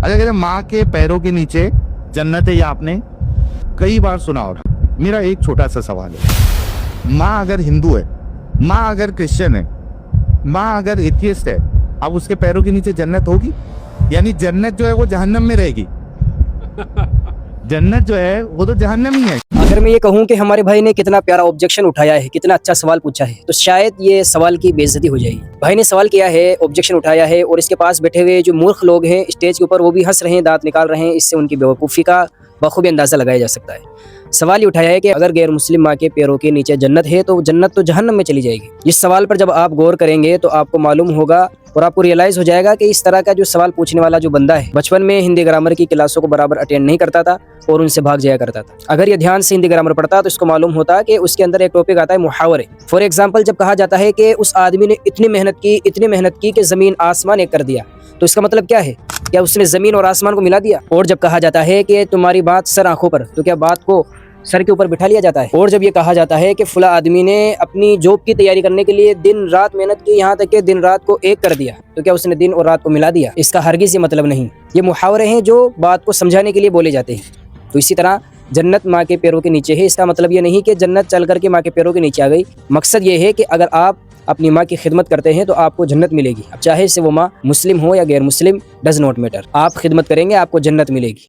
अच्छा कहते माँ के पैरों के नीचे जन्नत है, ये आपने कई बार सुना होगा। मेरा एक छोटा सा सवाल है, माँ अगर हिंदू है, माँ अगर क्रिश्चियन है, माँ अगर एथियस्ट है, अब उसके पैरों के नीचे जन्नत होगी? यानी जन्नत जो है वो जहन्नम में रहेगी? जन्नत जो है वो तो जहन्नम ही है। अगर मैं ये कहूँ कि हमारे भाई ने कितना प्यारा ऑब्जेक्शन उठाया है, कितना अच्छा सवाल पूछा है, तो शायद ये सवाल की बेइज्जती हो जाएगी। भाई ने सवाल किया है, ऑब्जेक्शन उठाया है, और इसके पास बैठे हुए जो मूर्ख लोग हैं स्टेज के ऊपर, वो भी हंस रहे हैं, दांत निकाल रहे हैं। इससे उनकी बेवकूफ़ी का बखूबी अंदाज़ा लगाया जा सकता है। सवाल ये उठाया है कि अगर गैर मुस्लिम माँ के पैरों के नीचे जन्नत है तो जन्नत तो जहन्नम में चली जाएगी। इस सवाल पर जब आप गौर करेंगे तो आपको मालूम होगा और आपको रियलाइज़ हो जाएगा कि इस तरह का जो सवाल पूछने वाला जो बंदा है, बचपन में हिंदी ग्रामर की क्लासों को बराबर अटेंड नहीं करता था और उनसे भाग जाया करता था। अगर ये ध्यान से हिंदी ग्रामर पढ़ता तो इसको मालूम होता कि उसके अंदर एक टॉपिक आता है मुहावरे। फॉर एग्जाम्पल, जब कहा जाता है कि उस आदमी ने इतनी मेहनत की कि ज़मीन आसमान एक कर दिया, तो इसका मतलब क्या है? क्या उसने ज़मीन और आसमान को मिला दिया? और जब कहा जाता है कि तुम्हारी बात सर आंखों पर, तो क्या बात को सर के ऊपर बिठा लिया जाता है? और जब ये कहा जाता है कि फला आदमी ने अपनी जॉब की तैयारी करने के लिए दिन रात मेहनत की, यहाँ तक कि दिन रात को एक कर दिया, तो क्या उसने दिन और रात को मिला दिया? इसका हरगिज़ ये मतलब नहीं। ये मुहावरे हैं जो बात को समझाने के लिए बोले जाते हैं। तो इसी तरह जन्नत माँ के पैरों के नीचे है, इसका मतलब ये नहीं कि जन्नत चल करके माँ के पैरों के नीचे आ गई। मकसद ये है कि अगर आप अपनी माँ की खिदमत करते हैं तो आपको जन्नत मिलेगी। अब चाहे से वो माँ मुस्लिम हो या गैर मुस्लिम, डज नॉट मैटर, आप खिदमत करेंगे आपको जन्नत मिलेगी।